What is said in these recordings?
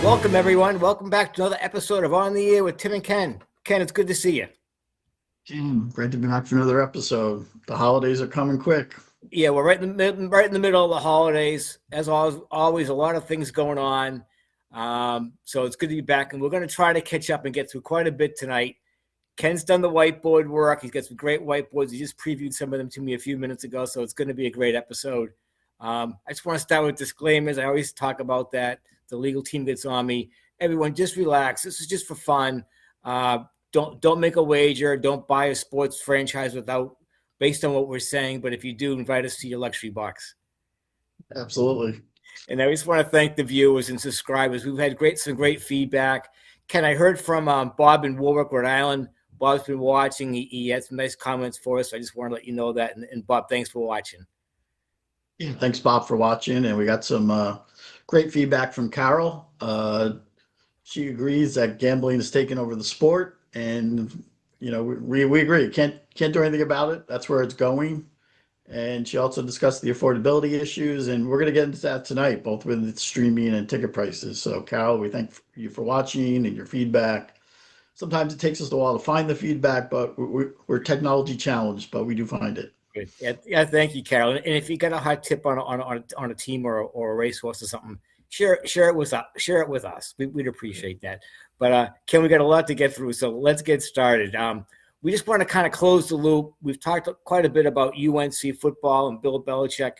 Welcome, everyone. Welcome back to another episode of On the Air with Tim and Ken. Ken, it's good to see you. Jim, great to be back for another episode. The holidays are coming quick. Yeah, we're right in the middle of the holidays. As always, a lot of things going on. So it's good to be back, and we're going to try to catch up and get through quite a bit tonight. Ken's done the whiteboard work. He's got some great whiteboards. He just previewed some of them to me a few minutes ago, so it's going to be a great episode. I just want to start with disclaimers. I always talk about that. The legal team gets on me. Everyone, just relax. This is just for fun. Don't make a wager. Don't buy a sports franchise based on what we're saying. But if you do, invite us to your luxury box. Absolutely. And I just want to thank the viewers and subscribers. We've had some great feedback. Ken, I heard from Bob in Warwick, Rhode Island. Bob's been watching. He had some nice comments for us. So I just want to let you know that. And Bob, thanks for watching. Yeah, thanks, Bob, for watching. And we got some great feedback from Carol. She agrees that gambling is taking over the sport, and we agree. Can't do anything about it. That's where it's going. And she also discussed the affordability issues, and we're going to get into that tonight, both with streaming and ticket prices. So, Carol, we thank you for watching and your feedback. Sometimes it takes us a while to find the feedback, but we're technology challenged, but we do find it. Good. Yeah, thank you, Carol. And if you got a hot tip on a team or a racehorse or something, share it with us. Share it with us. We'd appreciate that. But Ken, we got a lot to get through, so let's get started. We just want to kind of close the loop. We've talked quite a bit about UNC football and Bill Belichick.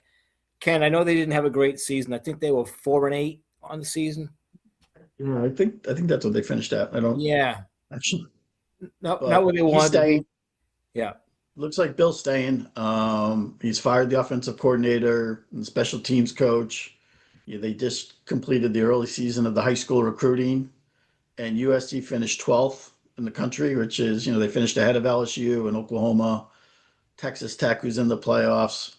Ken, I know they didn't have a great season. I think they were 4-8 on the season. Yeah, I think that's what they finished at. I don't. Yeah. Actually, not what they wanted to be. Yeah. Looks like Bill's staying. He's fired the offensive coordinator and special teams coach. Yeah, they just completed the early season of the high school recruiting, and USC finished 12th in the country, which is, they finished ahead of LSU and Oklahoma, Texas Tech, who's in the playoffs.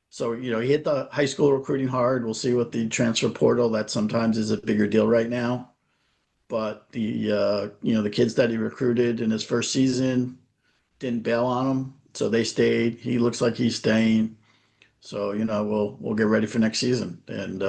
So, he hit the high school recruiting hard. We'll see what the transfer portal, that sometimes is a bigger deal right now. But the kids that he recruited in his first season didn't bail on him, so they stayed. He looks like he's staying. So we'll get ready for next season and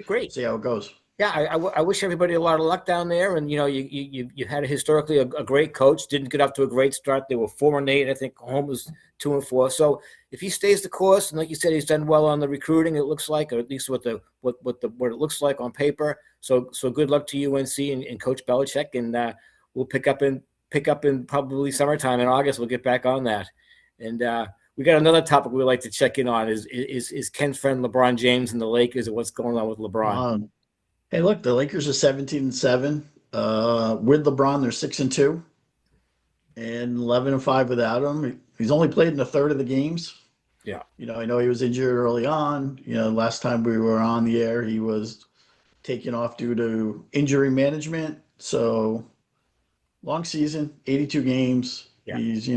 great. See how it goes. Yeah, I wish everybody a lot of luck down there. And you had historically a great coach. Didn't get up to a great start. They were 4-8. I think home was 2-4. So if he stays the course, and like you said, he's done well on the recruiting. It looks like, or at least what it looks like on paper. So good luck to UNC and Coach Belichick. And we'll pick up in probably summertime in August. We'll get back on that. And we got another topic we'd like to check in on is Ken's friend LeBron James and the Lakers and what's going on with LeBron. Hey, look, the Lakers are 17-7. With LeBron, they're 6-2, and 11-5 without him. He's only played in a third of the games. Yeah. I know he was injured early on. Last time we were on the air, he was taken off due to injury management. So long season, 82 games. Yeah. He's,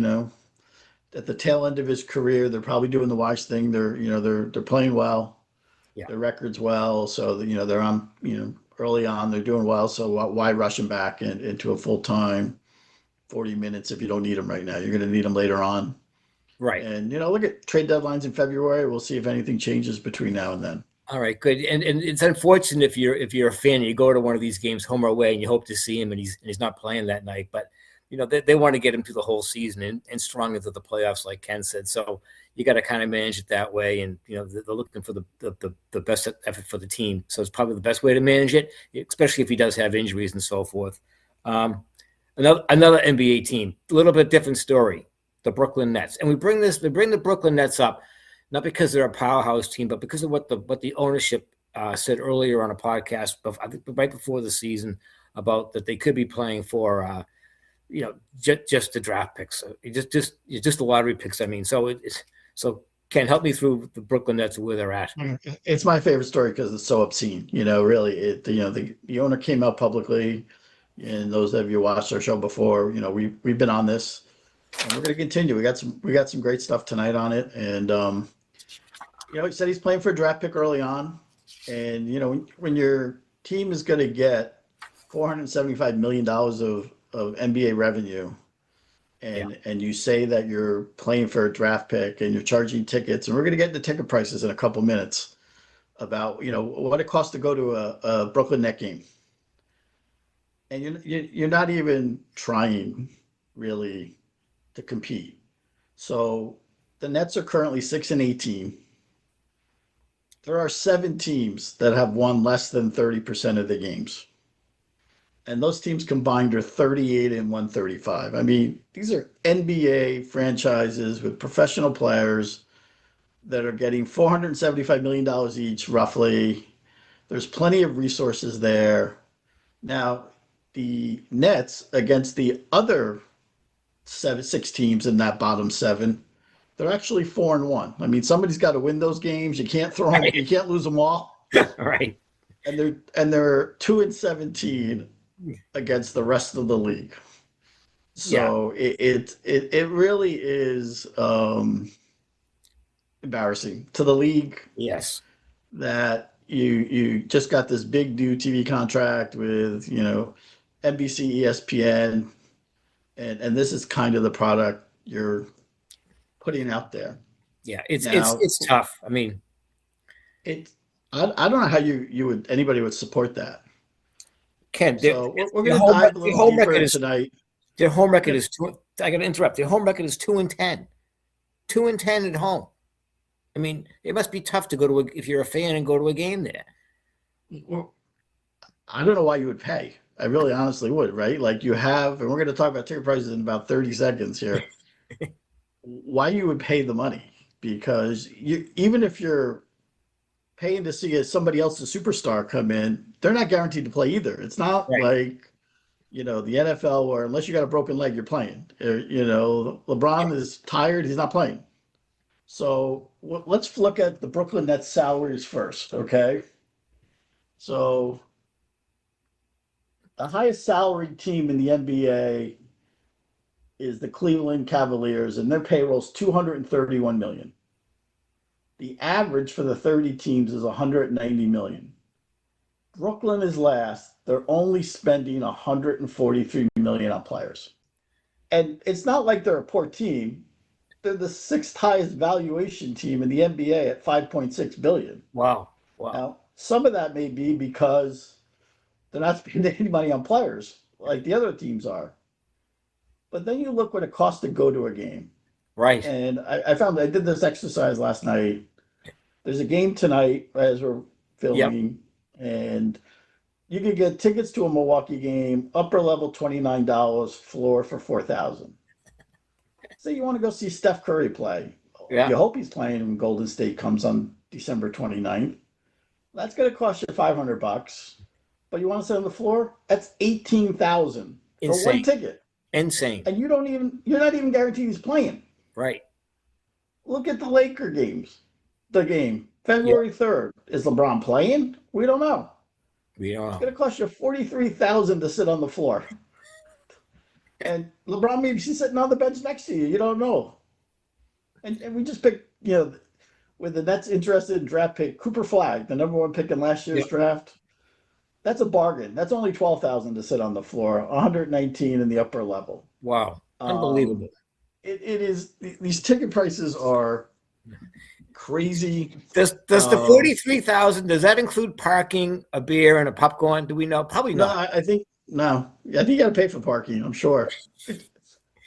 at the tail end of his career. They're probably doing the wise thing. They're playing well. Yeah. Their record's well. So, they're on, early on, they're doing well. So why rush him back into a full-time 40 minutes if you don't need him right now? You're going to need him later on. Right. And, look at trade deadlines in February. We'll see if anything changes between now and then. All right, good. And it's unfortunate if you're a fan and you go to one of these games home or away and you hope to see him and he's not playing that night. But they want to get him through the whole season and strong into the playoffs, like Ken said. So you got to kind of manage it that way. And they're looking for the best effort for the team. So it's probably the best way to manage it, especially if he does have injuries and so forth. Another NBA team, a little bit different story, the Brooklyn Nets. And we bring the Brooklyn Nets up not because they're a powerhouse team, but because of what the ownership said earlier on a podcast, I think right before the season, about that they could be playing for. Just the draft picks, just the lottery picks. I mean, so Ken, help me through the Brooklyn Nets and where they're at. It's my favorite story because it's so obscene. Really, the owner came out publicly, and those of you who watched our show before, we've been on this, and we're going to continue. We got some great stuff tonight on it, and he said he's playing for a draft pick early on, and when your team is going to get $475 million of NBA revenue, and you say that you're playing for a draft pick and you're charging tickets, and we're going to get into ticket prices in a couple minutes. about, what it costs to go to a Brooklyn Net game. And you're not even trying really to compete. So the Nets are currently 6-18. There are 7 teams that have won less than 30% of the games. And those teams combined are 38 and 135. I mean, these are NBA franchises with professional players that are getting $475 million each, roughly. There's plenty of resources there. Now, the Nets against the other 6 teams in that bottom 7, they're actually 4-1. I mean, somebody's got to win those games. You can't you can't lose them all. Right. And they're 2-17 against the rest of the league. So it really is embarrassing to the league. Yes. That you just got this big new TV contract with NBC, ESPN, and this is kind of the product you're putting out there. Yeah, it's tough. I mean, I don't know how anybody would support that. Ken, so we're going to dive a little deeper tonight. Their home record is I got to interrupt. Their home record is 2-10, 2-10 at home. I mean, it must be tough to go to if you're a fan and go to a game there. Well, I don't know why you would pay. I really honestly would, right? Like you have, and we're going to talk about ticket prices in about 30 seconds here. Why you would pay the money? Because even if you're paying to see somebody else's superstar come in, they're not guaranteed to play either. It's not like, the NFL where unless you got a broken leg, you're playing. LeBron is tired. He's not playing. So let's look at the Brooklyn Nets salaries first, okay? So the highest salaried team in the NBA is the Cleveland Cavaliers, and their payroll is $231 million. The average for the 30 teams is $190 million. Brooklyn is last. They're only spending $143 million on players. And it's not like they're a poor team. They're the 6th highest valuation team in the NBA at $5.6 billion. Wow. Now, some of that may be because they're not spending any money on players like the other teams are. But then you look what it costs to go to a game. Right. And I found I did this exercise last night. There's a game tonight as we're filming, and you could get tickets to a Milwaukee game, upper level $29, floor for $4,000. Say you want to go see Steph Curry play. Yeah. You hope he's playing when Golden State comes on December 29th. That's going to cost you $500. But you want to sit on the floor? That's $18,000 for one ticket. Insane. And you're not even guaranteed he's playing. Right. Look at the Laker games. The game, February 3rd. Is LeBron playing? We don't know. It's going to cost you $43,000 to sit on the floor. And LeBron maybe he's sitting on the bench next to you. You don't know. And we just picked, with the Nets interested in draft pick, Cooper Flagg, the number 1 pick in last year's draft. That's a bargain. That's only $12,000 to sit on the floor, $119 in the upper level. Wow. Unbelievable. It is, these ticket prices are crazy. Does the 43,000, does that include parking, a beer, and a popcorn? Do we know? Probably not. No, I think you got to pay for parking, I'm sure.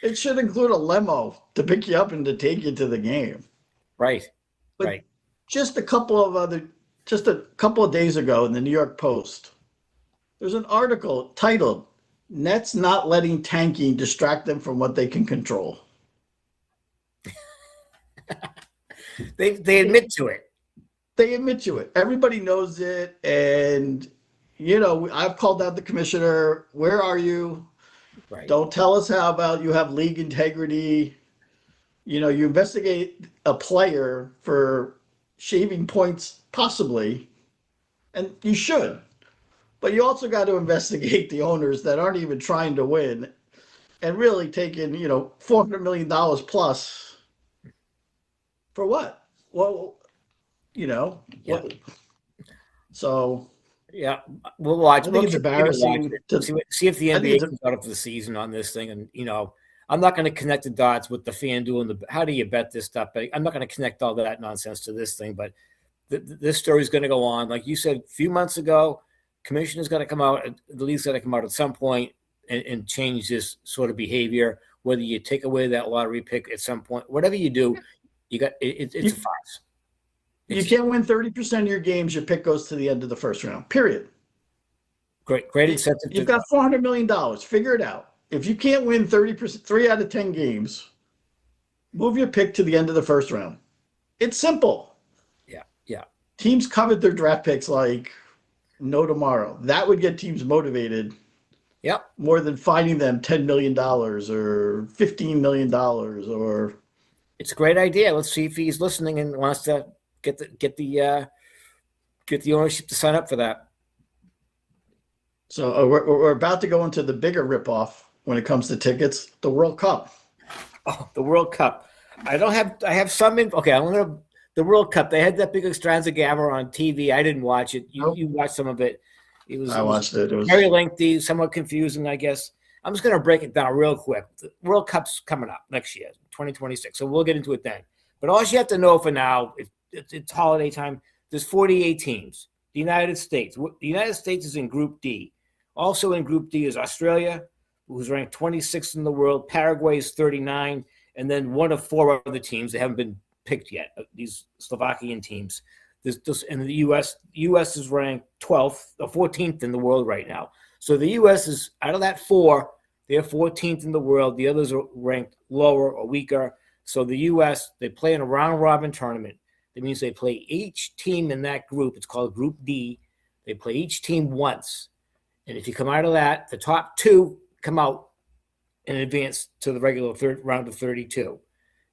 It should include a limo to pick you up and to take you to the game. Right. But right. Just a couple of days ago in the New York Post, there's an article titled, "Nets Not Letting Tanking Distract Them from What They Can Control." They admit to it. They admit to it. Everybody knows it. And, I've called out the commissioner. Where are you? Right. Don't tell us how about you have league integrity. You investigate a player for shaving points, possibly, and you should. But you also got to investigate the owners that aren't even trying to win and really taking, $400 million plus. For what? Well, what? So. Yeah, we'll watch. I think it's embarrassing. See if the NBA comes out of the season on this thing. And, I'm not going to connect the dots with the FanDuel and how do you bet this stuff? But I'm not going to connect all that nonsense to this thing. But this story is going to go on. Like you said a few months ago, commissioner's got to come out, the league's got to come out at some point and change this sort of behavior. Whether you take away that lottery pick at some point, whatever you do, it's a farce. You can't win 30% of your games. Your pick goes to the end of the first round. Period. Great incentive. You've got $400 million. Figure it out. If you can't win 30%, 3 out of 10 games, move your pick to the end of the first round. It's simple. Yeah. Teams covered their draft picks like no tomorrow. That would get teams motivated. Yep. More than fighting them $10 million or $15 million or. It's a great idea. Let's see if he's listening and wants to get the ownership to sign up for that. So we're about to go into the bigger ripoff when it comes to tickets, the World Cup. Oh, the World Cup. I have some info. Okay, the World Cup. They had that big extravaganza on TV. I didn't watch it. You watched some of it. I watched it. It was very lengthy, somewhat confusing, I guess. I'm just going to break it down real quick. The World Cup's coming up next year, 2026. So we'll get into it then. But all you have to know for now, it's holiday time. There's 48 teams. The United States. The United States is in Group D. Also in Group D is Australia, who's ranked 26th in the world. Paraguay is 39, and then one of 4 other teams that haven't been picked yet. These Slovakian teams. In the U.S. is ranked 12th or 14th in the world right now. So the U.S. is, out of that 4, they're 14th in the world. The others are ranked lower or weaker. So the U.S., they play in a round-robin tournament. That means they play each team in that group. It's called Group D. They play each team once. And if you come out of that, the top 2 come out and advance to the regular round of 32.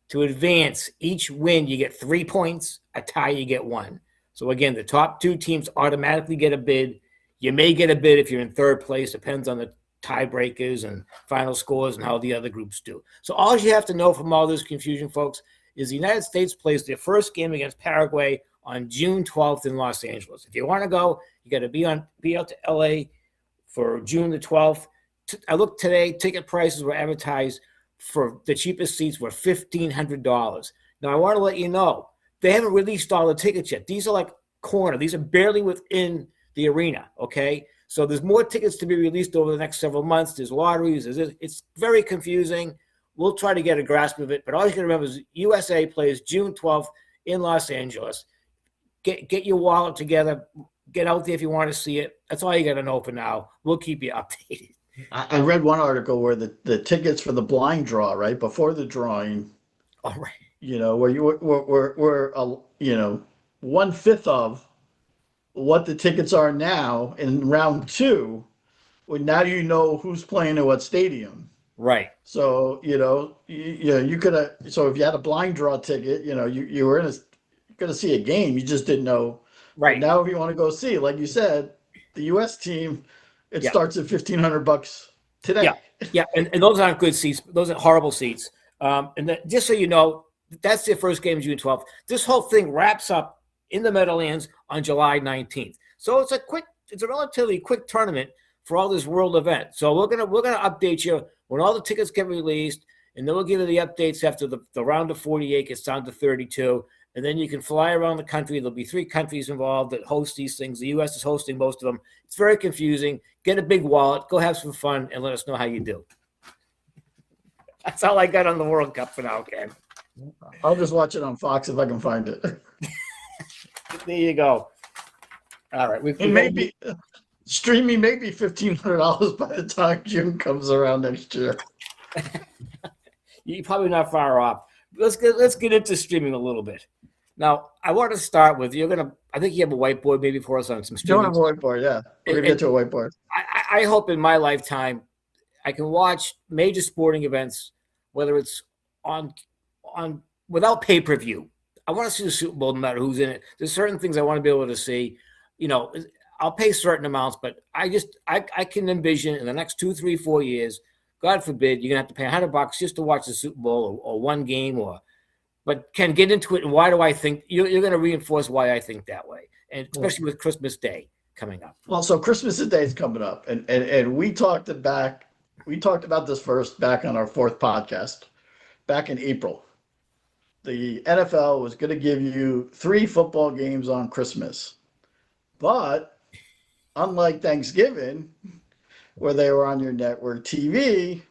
To advance, each win, you get 3 points. A tie, you get 1. So, again, the top 2 teams automatically get a bid. You may get a bid if you're in third place. Depends on the tiebreakers and final scores and how the other groups do. So all you have to know from all this confusion, folks, is the United States plays their first game against Paraguay on June 12th in Los Angeles. If you want to go, you got to be out to L.A. for June the 12th. I looked today, ticket prices were advertised for the cheapest seats were $1,500. Now, I want to let you know, they haven't released all the tickets yet. These are like corner. These are barely within the arena, okay? So there's more tickets to be released over the next several months. There's lotteries. It's very confusing. We'll try to get a grasp of it. But all you can remember is USA plays June 12th in Los Angeles. Get your wallet together. Get out there if you want to see it. That's all you got to know for now. We'll keep you updated. I read one article where the tickets for the blind draw, right, before the drawing, All right. where you were 1/5 of what the tickets are now in round 2. Well, now you know who's playing at what stadium. Right. So you could have. So if you had a blind draw ticket, you were going to see a game. You just didn't know. Right. But now, if you want to go see, like you said, the U.S. team. It starts at $1,500 today. Yeah, and those aren't good seats. Those are horrible seats. And just so you know, that's their first game, June 12th. This whole thing wraps up in the Meadowlands on July 19th. So it's a relatively quick tournament for all this world event. So we're gonna update you when all the tickets get released, and then we'll give you the updates after the round of 48 gets down to 32. And then you can fly around the country. There'll be 3 countries involved that host these things. The U.S. is hosting most of them. It's very confusing. Get a big wallet. Go have some fun and let us know how you do. That's all I got on the World Cup for now, Ken. I'll just watch it on Fox if I can find it. There you go. All right. Streaming may be $1,500 by the time June comes around next year. You're probably not far off. Let's get into streaming a little bit. Now, I want to start with I think you have a whiteboard maybe for us on some streaming. Don't have a whiteboard, yeah. We're going to get to a whiteboard. I hope in my lifetime I can watch major sporting events, whether it's on without pay-per-view. I want to see the Super Bowl no matter who's in it. There's certain things I want to be able to see. I'll pay certain amounts, but I can envision in the next 2, 3, 4 years, God forbid, you're going to have to pay $100 just to watch the Super Bowl or one game but can get into it. And why do I think you're going to reinforce why I think that way? And especially with Christmas Day coming up. Well, so Christmas Day is coming up. And we talked about this first back on our 4th podcast back in April. the NFL was going to give you 3 football games on Christmas. But unlike Thanksgiving, where they were on your network TV,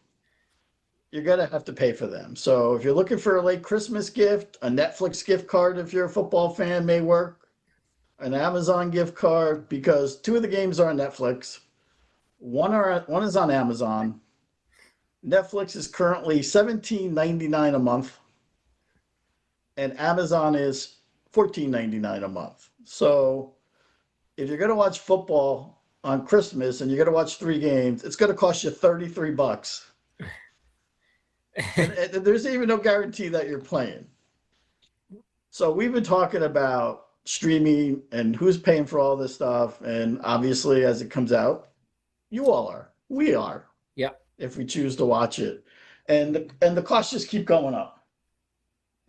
you're going to have to pay for them. So if you're looking for a late Christmas gift, a Netflix gift card, if you're a football fan, may work, an Amazon gift card, because 2 of the games are on Netflix. One is on Amazon. Netflix is currently $17.99 a month, and Amazon is $14.99 a month. So if you're going to watch football on Christmas and you're going to watch 3 games, it's going to cost you $33. And there's even no guarantee that you're playing. So we've been talking about streaming and who's paying for all this stuff. And obviously, as it comes out, you all are. We are. Yeah. If we choose to watch it. And the costs just keep going up.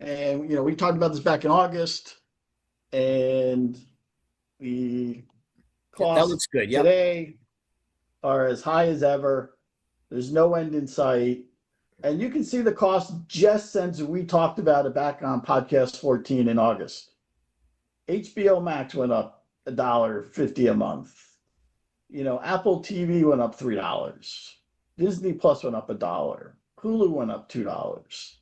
And, we talked about this back in August. And the That costs looks good. Yep. today are as high as ever. There's no end in sight. And you can see the cost just since we talked about it back on podcast 14 in August. HBO Max went up $1.50 a month. Apple TV went up $3. Disney Plus went up $1. Hulu went up $2.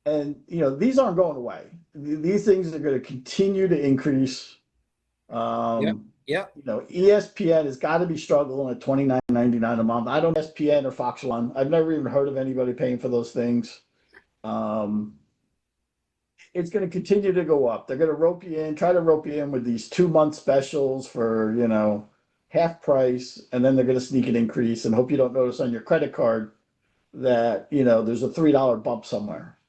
And these aren't going away. These things are going to continue to increase. Yeah. ESPN has got to be struggling at $29.99 a month. I don't know ESPN or Fox One. I've never even heard of anybody paying for those things. It's going to continue to go up. They're going to try to rope you in with these 2-month specials for, half price, and then they're going to sneak an increase and hope you don't notice on your credit card that, there's a $3 bump somewhere.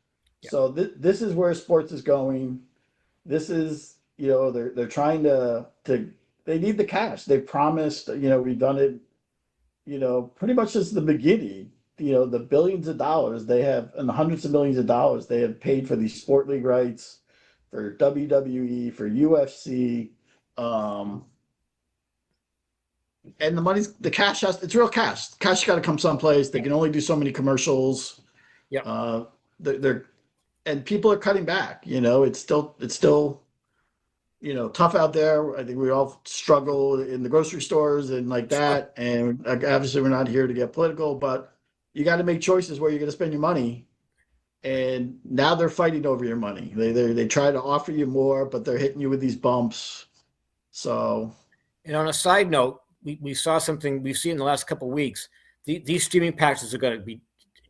Yeah. So this is where sports is going. This is, they're trying to they need the cash. They promised, we've done it, pretty much since the beginning, the billions of dollars they have and the hundreds of millions of dollars they have paid for these sport league rights, for WWE, for UFC, and the cash it's real cash. Cash got to come someplace. They can only do so many commercials. Yeah. And people are cutting back. It's still tough out there. I think we all struggle in the grocery stores and like that. And obviously we're not here to get political, but you got to make choices where you're going to spend your money. And now they're fighting over your money. They try to offer you more, but they're hitting you with these bumps. So. And on a side note, we saw something we've seen in the last couple of weeks. These streaming packages are going to be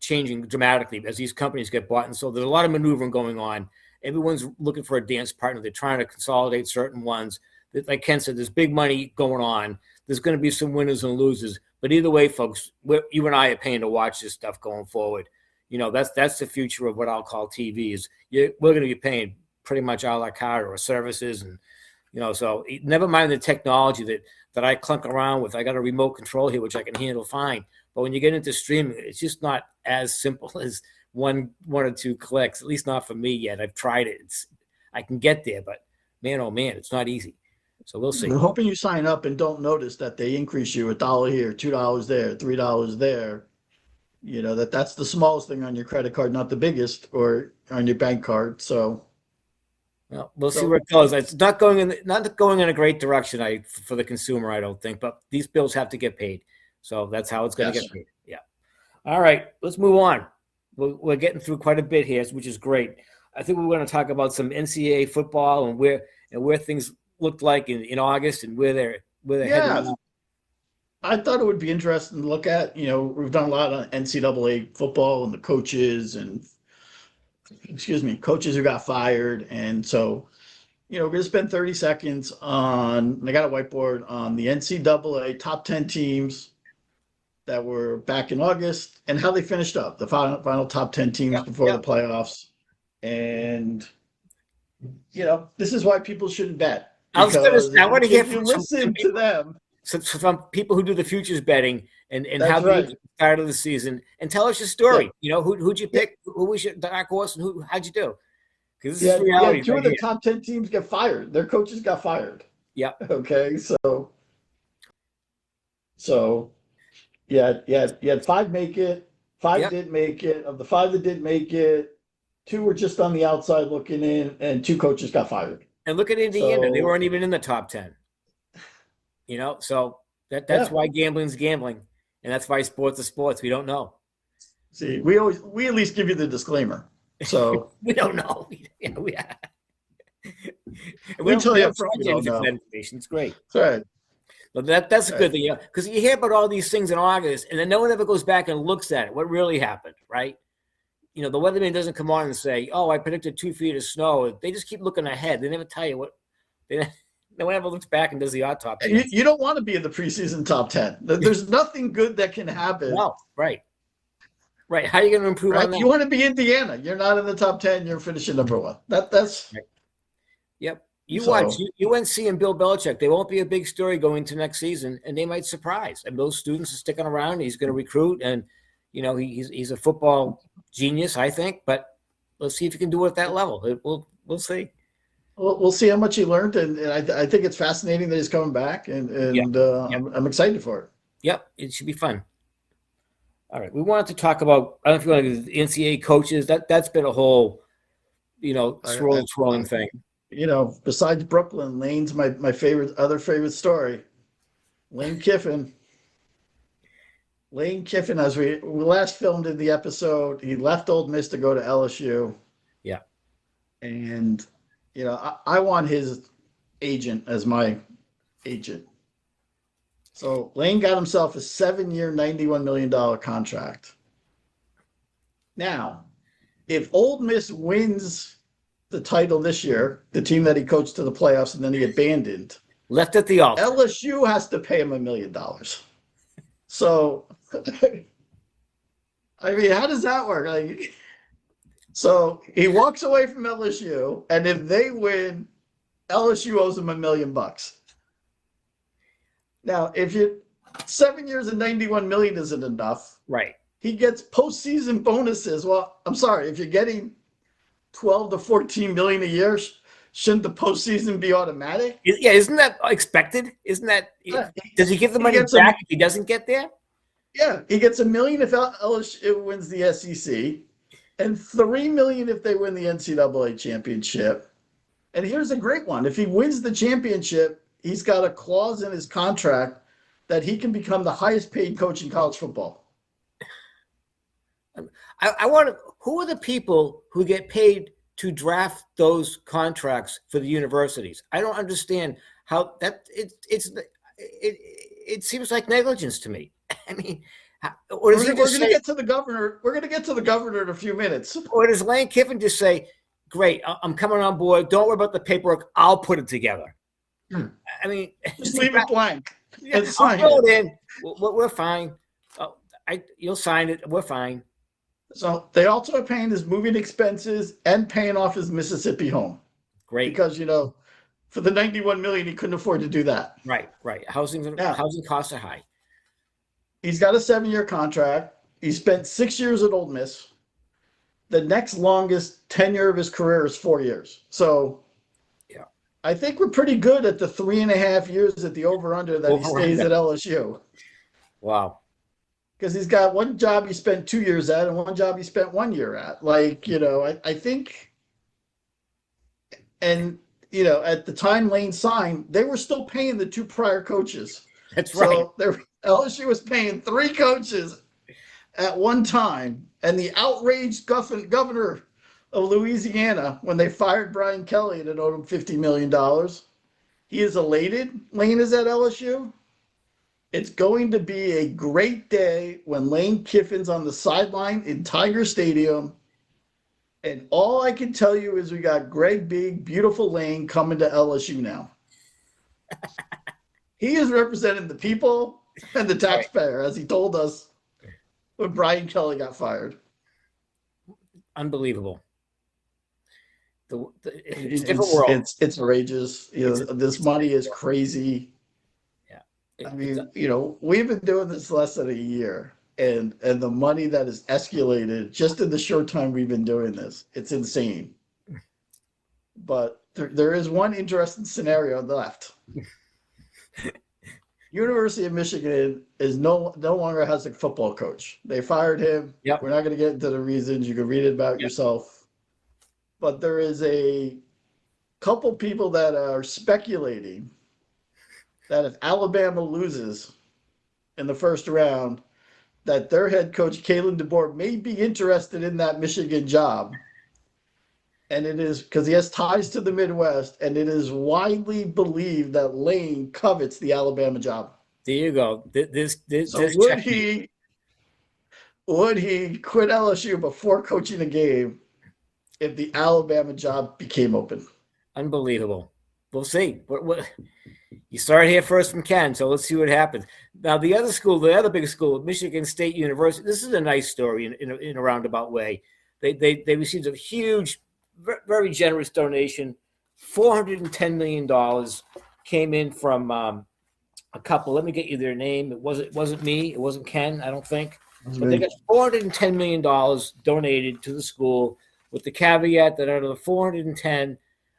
changing dramatically as these companies get bought. And so there's a lot of maneuvering going on. Everyone's looking for a dance partner. They're trying to consolidate certain ones. Like Ken said, there's big money going on. There's going to be some winners and losers. But either way, folks, you and I are paying to watch this stuff going forward. That's the future of what I'll call TV. We're going to be paying pretty much a la carte or services. And, so never mind the technology that I clunk around with. I got a remote control here, which I can handle fine. But when you get into streaming, it's just not as simple as one or 2 clicks, at least not for me yet. I've tried it. I can get there, but man, oh man, it's not easy. So we'll see. I'm hoping you sign up and don't notice that they increase you $1 here, $2 there, $3 there. That's the smallest thing on your credit card, not the biggest, or on your bank card. So. Well, we'll see where it goes. It's not going in a great direction for the consumer, I don't think, but these bills have to get paid. So that's how it's going to get paid. Yeah. All right, let's move on. We're getting through quite a bit here, which is great. I think we're going to talk about some NCAA football and where things looked like in August and where they're heading. I thought it would be interesting to look at. We've done a lot on NCAA football and the coaches coaches who got fired. And so, we're going to spend 30 seconds on, I got a whiteboard on the NCAA top 10 teams that were back in August and how they finished up, the final top 10 teams before the playoffs. And, this is why people shouldn't bet. I want to hear from listen to them. So from people who do the futures betting and how they started the season, and tell us your story. Who'd you pick? Who was your dark horse, and how'd you do? Because this is reality. 2 of the top 10 teams get fired. Their coaches got fired. Yeah. Okay. So you had 5 make it. 5 didn't make it. Of the 5 that did make it, two were just on the outside looking in, and two coaches got fired. And look at Indiana; they So weren't even in the top 10. So that's yeah, why gambling's gambling, and that's why sports is sports. We don't know. see, we at least give you the disclaimer. So We don't know. We we tell we you don't up front we charge don't anything for know. that information. It's great. That's right. But that's a Right. good thing, because you hear about all these things in August, and then no one ever goes back and looks at it. What really happened, right? The weatherman doesn't come on and say, "Oh, I predicted 2 feet of snow." They just keep looking ahead. They never tell you what. They, no one ever looks back and does the autopsy. You don't want to be in the preseason top 10. There's nothing good that can happen. No, right. How are you going to improve on Right? that? You want to be Indiana. You're not in the top 10. You're finishing number one. That's right. Yep. You so, watch UNC and Bill Belichick. They won't be a big story going into next season, and they might surprise. And those students are sticking around. He's going to recruit, and he's a football genius, I think. But let's see if he can do it at that level. We'll see. we'll see how much he learned, and I think it's fascinating that he's coming back, and Yep. I'm excited for it. Yep, it should be fun. All right, we wanted to talk about. I don't know if you want to do the NCAA coaches. That's been a whole, swirling thing. Besides Brooklyn, Lane's my other favorite story. Lane Kiffin. Lane Kiffin, as we last filmed in the episode, he left Old Miss to go to LSU. Yeah. And, I want his agent as my agent. So Lane got himself a 7-year, $91 million contract. Now, if Old Miss wins the title this year, the team that he coached to the playoffs and then he abandoned, Left at the altar. LSU has to pay him $1 million. So, I mean, how does that work? So he walks away from LSU, and if they win, LSU owes him $1 million. Now, if 7 years and $91 million isn't enough, Right. he gets postseason bonuses. Well, I'm sorry, if you're getting 12 to 14 million a year, shouldn't the postseason be automatic? Yeah, isn't that expected? Isn't that? Yeah. Does he give the money back if he doesn't get there? Yeah, he gets $1 million if LSU wins the SEC, and $3 million if they win the NCAA championship. And here's a great one: if he wins the championship, he's got a clause in his contract that he can become the highest paid coach in college football. I want to. Who are the people who get paid to draft those contracts for the universities? I don't understand how that. It seems like negligence to me. I mean, or does we're going to get to the governor. We're going to get to the governor in a few minutes. Or does Lane Kiffin just say, "Great, I'm coming on board. Don't worry about the paperwork. I'll put it together." I mean, just leave it blank. Yeah, I'll throw it in. We're fine. You'll sign it. We're fine. So they also are paying his moving expenses and paying off his Mississippi home. Great. Because, for the $91 million, he couldn't afford to do that. Right. Housing costs are high. He's got a 7-year contract. He spent 6 years at Ole Miss. The next longest tenure of his career is 4 years. So yeah, I think we're pretty good at the 3.5 years at the over-under that he stays at LSU. Wow. Because he's got one job he spent 2 years at and one job he spent 1 year at. I think, and, at the time Lane signed, they were still paying the two prior coaches. That's right. So LSU was paying 3 coaches at one time. And the outraged governor of Louisiana, when they fired Brian Kelly and it owed him $50 million, he is elated. Lane is at LSU. It's going to be a great day when Lane Kiffin's on the sideline in Tiger Stadium. And all I can tell you is we got Greg Big, beautiful Lane coming to LSU now. He is representing the people and the taxpayer, as he told us when Brian Kelly got fired. Unbelievable. It's a different world. It's outrageous. This money is crazy. I mean, we've been doing this less than a year, and the money that is escalated just in the short time we've been doing this, it's insane. But there is one interesting scenario left. University of Michigan is no longer has a football coach. They fired him. Yep. We're not going to get into the reasons. You can read it about yourself. but there is a couple people that are speculating that if Alabama loses in the first round, that their head coach, Kalen DeBoer, may be interested in that Michigan job. And it is because he has ties to the Midwest, and it is widely believed that Lane covets the Alabama job. There you go. So This checkmate. would he quit LSU before coaching a game if the Alabama job became open? Unbelievable. We'll see. You start here first from Ken, so let's see what happens. Now, the other school, the other big school, Michigan State University. This is a nice story in a roundabout way. They received a huge, very generous donation. $410 million came in from a couple. Let me get you their name. It wasn't me. It wasn't Ken. I don't think. But they got $410 million donated to the school, with the caveat that out of the 410,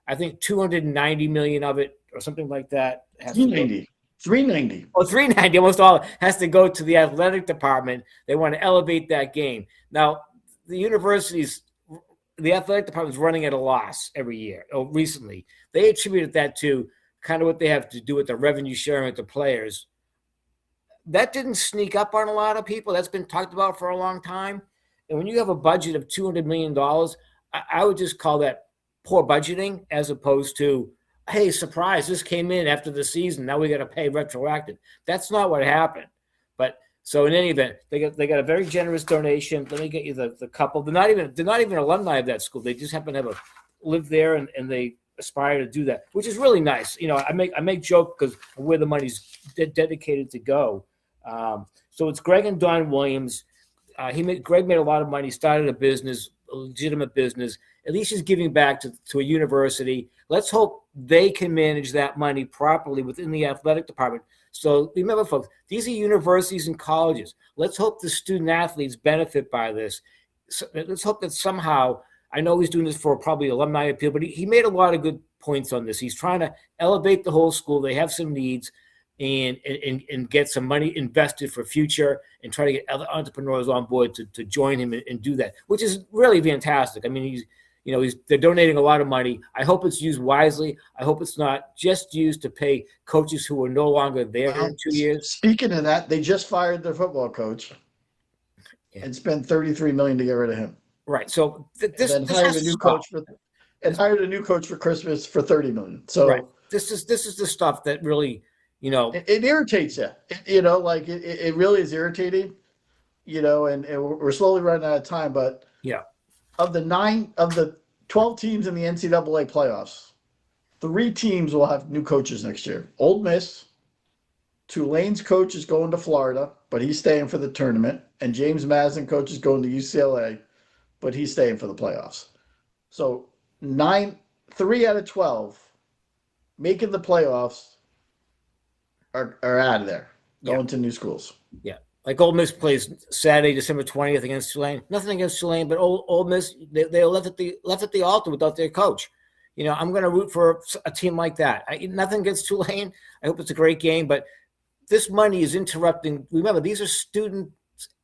I think 290 million of it, or something like that, has 390. 390. Oh, 390, almost all has to go to the athletic department. They want to elevate that game. Now, the athletic department is running at a loss every year. Recently, they attributed that to kind of what they have to do with the revenue sharing with the players. That didn't sneak up on a lot of people. That's been talked about for a long time. And when you have a budget of $200 million, I would just call that poor budgeting, as opposed to, hey, surprise, this came in after the season, now we got to pay retroactive. That's not what happened. But so in any event, they got a very generous donation. Let me get you the couple. They're not even alumni of that school. They just happen to have live there, and they aspire to do that, which is really nice. I make joke because of where the money's dedicated to go. So it's Greg and Don Williams. Greg made a lot of money, started a business, a legitimate business. At least he's giving back to a university. Let's hope they can manage that money properly within the athletic department. So remember, folks, these are universities and colleges. Let's hope the student athletes benefit by this. So let's hope that somehow, I know he's doing this for probably alumni appeal, but he made a lot of good points on this. He's trying to elevate the whole school. They have some needs, and get some money invested for future, and try to get other entrepreneurs on board to join him and do that, which is really fantastic. I mean, they're donating a lot of money. I hope it's used wisely. I hope it's not just used to pay coaches who are no longer there in 2 years. Speaking of that, they just fired their football coach and spent $33 million to get rid of him. Right. So hired a new coach for Christmas for $30 million. So right. This is the stuff that really, it irritates you. It really is irritating. And we're slowly running out of time. But yeah, of the 12 teams in the NCAA playoffs, 3 teams will have new coaches next year. Ole Miss, Tulane's coach is going to Florida, but he's staying for the tournament, and James Madison coach is going to UCLA, but he's staying for the playoffs. So 3 out of 12 making the playoffs are out of there, going to new schools. Yeah. Like Ole Miss plays Saturday, December 20th against Tulane. Nothing against Tulane, but Ole Miss, they left at the altar without their coach. I'm going to root for a team like that. Nothing against Tulane. I hope it's a great game, but this money is interrupting. Remember, these are student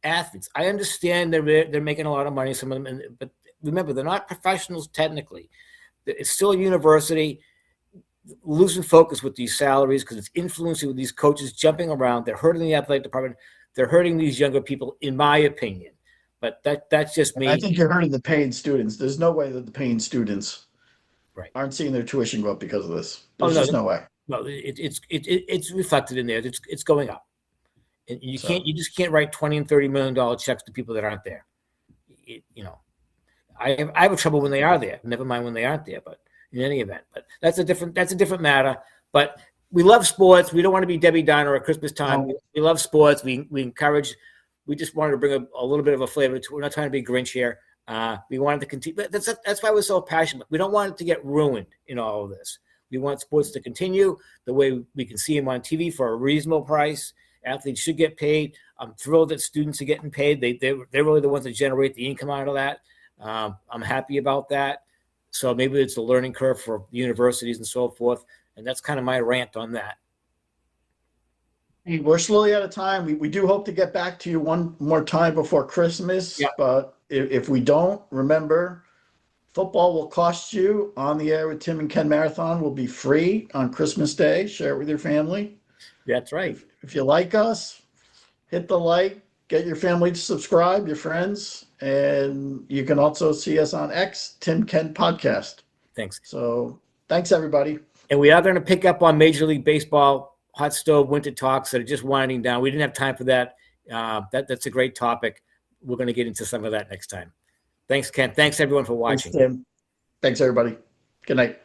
athletes. I understand they're making a lot of money, some of them, but remember, they're not professionals technically. It's still a university. Losing focus with these salaries because it's influencing with these coaches jumping around. They're hurting the athletic department. They're hurting these younger people, in my opinion. But that's just me. I think you're hurting the paying students. There's no way that the paying students aren't seeing their tuition go up because of this. There's just no way. No, it's reflected in there. It's going up, and you just can't write $20 and $30 million checks to people that aren't there. I have trouble when they are there. Never mind when they aren't there, but. In any event, but that's a different matter. But we love sports. We don't want to be Debbie Downer at Christmas time. No. We love sports. We encourage. We just wanted to bring a little bit of a flavor to it. We're not trying to be Grinch here. We wanted to continue. That's why we're so passionate. We don't want it to get ruined in all of this. We want sports to continue the way we can see them on TV for a reasonable price. Athletes should get paid. I'm thrilled that students are getting paid. They're really the ones that generate the income out of that. I'm happy about that. So maybe it's a learning curve for universities and so forth. And that's kind of my rant on that. We're slowly out of time. We do hope to get back to you one more time before Christmas. Yeah. But if we don't, remember, Football will cost you. On the Air with Tim and Ken Marathon will be free on Christmas Day. Share it with your family. That's right. If you like us, hit the like, get your family to subscribe, your friends, and you can also see us on X, Tim Ken Podcast. Thanks. So thanks, everybody. And we are going to pick up on Major League Baseball hot stove winter talks that are just winding down. We didn't have time for that. That's a great topic. We're going to get into some of that next time. Thanks, Ken. Thanks, everyone, for watching. Thanks, Tim. Thanks, everybody. Good night.